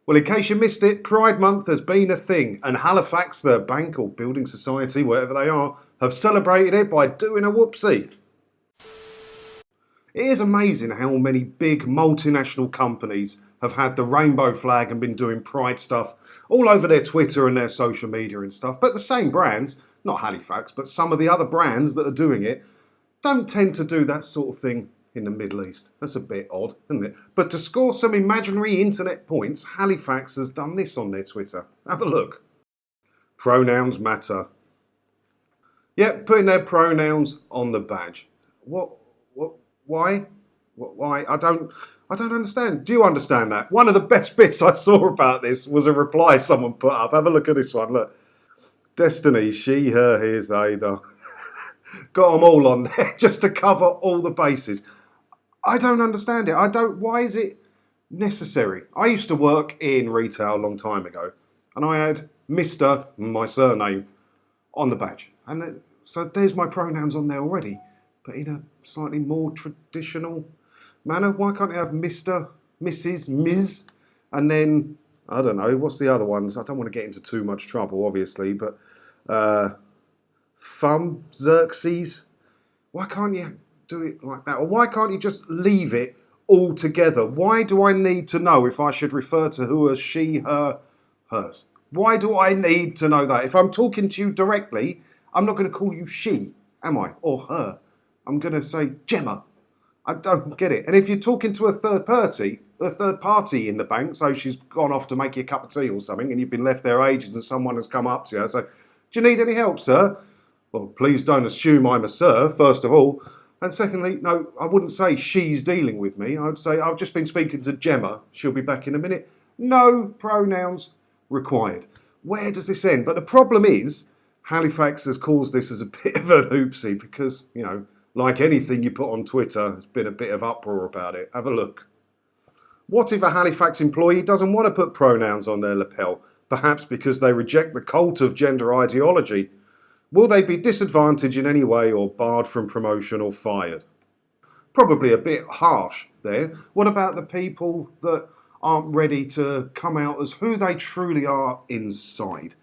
Well, in case you missed it, Pride Month has been a thing, and Halifax, the bank or building society, whatever they are, have celebrated it by doing a whoopsie. It is amazing how many big multinational companies have had the rainbow flag and been doing Pride stuff all over their Twitter and their social media and stuff. But the same brands, not Halifax, but some of the other brands that are doing it, don't tend to do that sort of thing in the Middle East. That's a bit odd, isn't it? But to score some imaginary internet points, Halifax has done this on their Twitter. Have a look. Pronouns matter. Yep, putting their pronouns on the badge. What? Why? Why? I don't understand. Do you understand that? One of the best bits I saw about this was a reply someone put up. Have a look at this one. Look. Destiny, she, her, his, they, the. Got them all on there just to cover all the bases. I don't understand it. Why is it necessary? I used to work in retail a long time ago, and I had Mr., my surname, on the badge. And so there's my pronouns on there already, but in a slightly more traditional manner. Why can't you have Mr., Mrs., Ms., and then, I don't know, what's the other ones? I don't want to get into too much trouble, obviously, but Thumb, Xerxes. Why can't you do it like that? Or why can't you just leave it all together? Why do I need to know if I should refer to who as she, her, hers? Why do I need to know that? If I'm talking to you directly, I'm not going to call you she, am I? Or her. I'm going to say Gemma. I don't get it. And if you're talking to a third party in the bank, so she's gone off to make you a cup of tea or something, and you've been left there ages and someone has come up to you and say, do you need any help, sir? Well, please don't assume I'm a sir, first of all. And secondly, no, I wouldn't say she's dealing with me. I'd say I've just been speaking to Gemma. She'll be back in a minute. No pronouns required. Where does this end? But the problem is, Halifax has caused this as a bit of an oopsie because, like anything you put on Twitter, there's been a bit of uproar about it. Have a look. What if a Halifax employee doesn't want to put pronouns on their lapel? Perhaps because they reject the cult of gender ideology. Will they be disadvantaged in any way or barred from promotion or fired? Probably a bit harsh there. What about the people that aren't ready to come out as who they truly are inside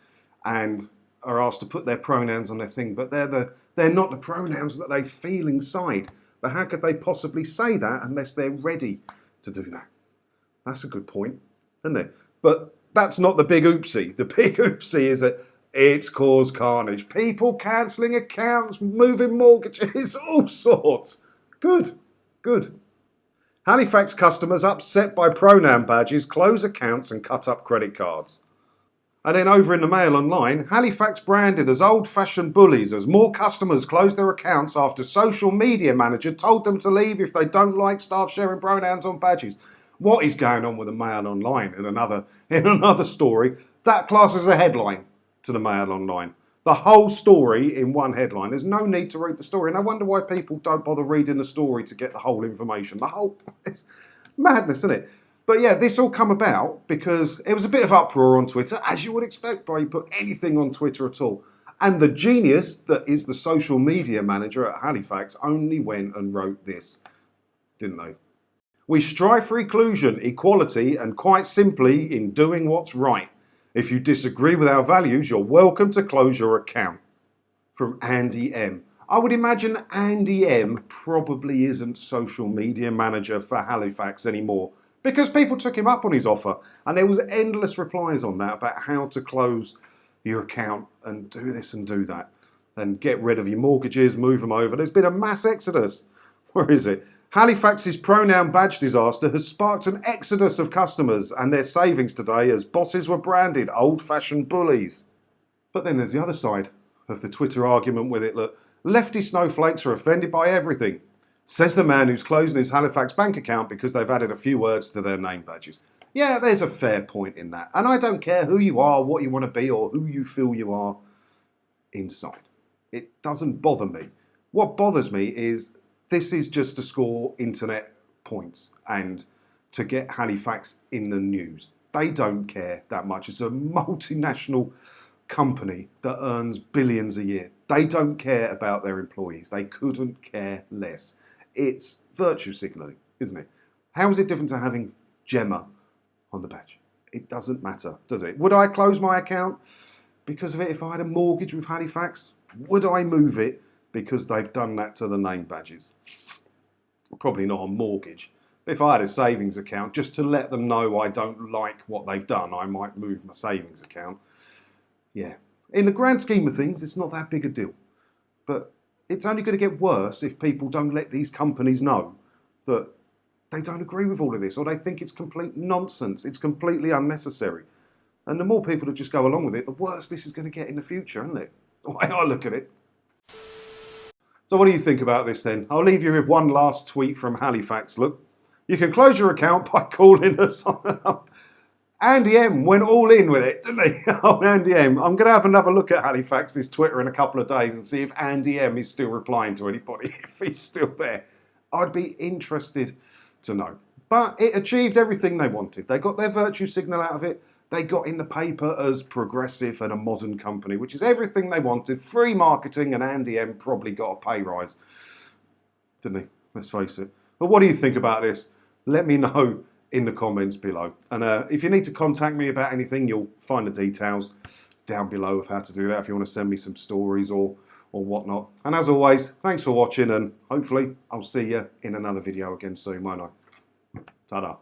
and are asked to put their pronouns on their thing, but they're not the pronouns that they feel inside? But how could they possibly say that unless they're ready to do that? That's a good point, isn't it? But that's not the big oopsie. The big oopsie is that it's caused carnage. People cancelling accounts, moving mortgages, all sorts. Good. Halifax customers upset by pronoun badges close accounts and cut up credit cards. And then over in the Mail Online, Halifax branded as old-fashioned bullies as more customers closed their accounts after social media manager told them to leave if they don't like staff sharing pronouns on badges. What is going on with the Mail Online? In another story, that class is a headline to the Mail Online. The whole story in one headline. There's no need to read the story. And I wonder why people don't bother reading the story to get the whole information. It's madness, isn't it? But yeah, this all come about because it was a bit of uproar on Twitter, as you would expect by you put anything on Twitter at all. And the genius that is the social media manager at Halifax only went and wrote this, didn't they? We strive for inclusion, equality, and quite simply in doing what's right. If you disagree with our values, you're welcome to close your account. From Andy M. I would imagine Andy M probably isn't social media manager for Halifax anymore because people took him up on his offer and there was endless replies on that about how to close your account and do this and do that and get rid of your mortgages, move them over. There's been a mass exodus. Where is it? Halifax's pronoun badge disaster has sparked an exodus of customers and their savings today as bosses were branded old-fashioned bullies. But then there's the other side of the Twitter argument with it. Look, lefty snowflakes are offended by everything, says the man who's closing his Halifax bank account because they've added a few words to their name badges. Yeah, there's a fair point in that. And I don't care who you are, what you want to be, or who you feel you are inside. It doesn't bother me. What bothers me is this is just to score internet points and to get Halifax in the news. They don't care that much. It's a multinational company that earns billions a year. They don't care about their employees. They couldn't care less. It's virtue signalling, isn't it? How is it different to having Gemma on the badge? It doesn't matter, does it? Would I close my account because of it if I had a mortgage with Halifax? Would I move it because they've done that to the name badges? Probably not a mortgage. But if I had a savings account, just to let them know I don't like what they've done, I might move my savings account. Yeah. In the grand scheme of things, it's not that big a deal. But it's only going to get worse if people don't let these companies know that they don't agree with all of this, or they think it's complete nonsense. It's completely unnecessary. And the more people that just go along with it, the worse this is going to get in the future, isn't it? The way I look at it. So what do you think about this then? I'll leave you with one last tweet from Halifax. Look, you can close your account by calling us on. Andy M went all in with it, didn't he? Oh, Andy M. I'm going to have another look at Halifax's Twitter in a couple of days and see if Andy M is still replying to anybody, if he's still there. I'd be interested to know. But it achieved everything they wanted. They got their virtue signal out of it. They got in the paper as progressive and a modern company, which is everything they wanted. Free marketing, and Andy M probably got a pay rise. Didn't he? Let's face it. But what do you think about this? Let me know in the comments below. And if you need to contact me about anything, you'll find the details down below of how to do that if you want to send me some stories or whatnot. And as always, thanks for watching, and hopefully I'll see you in another video again soon, won't I? Ta-da.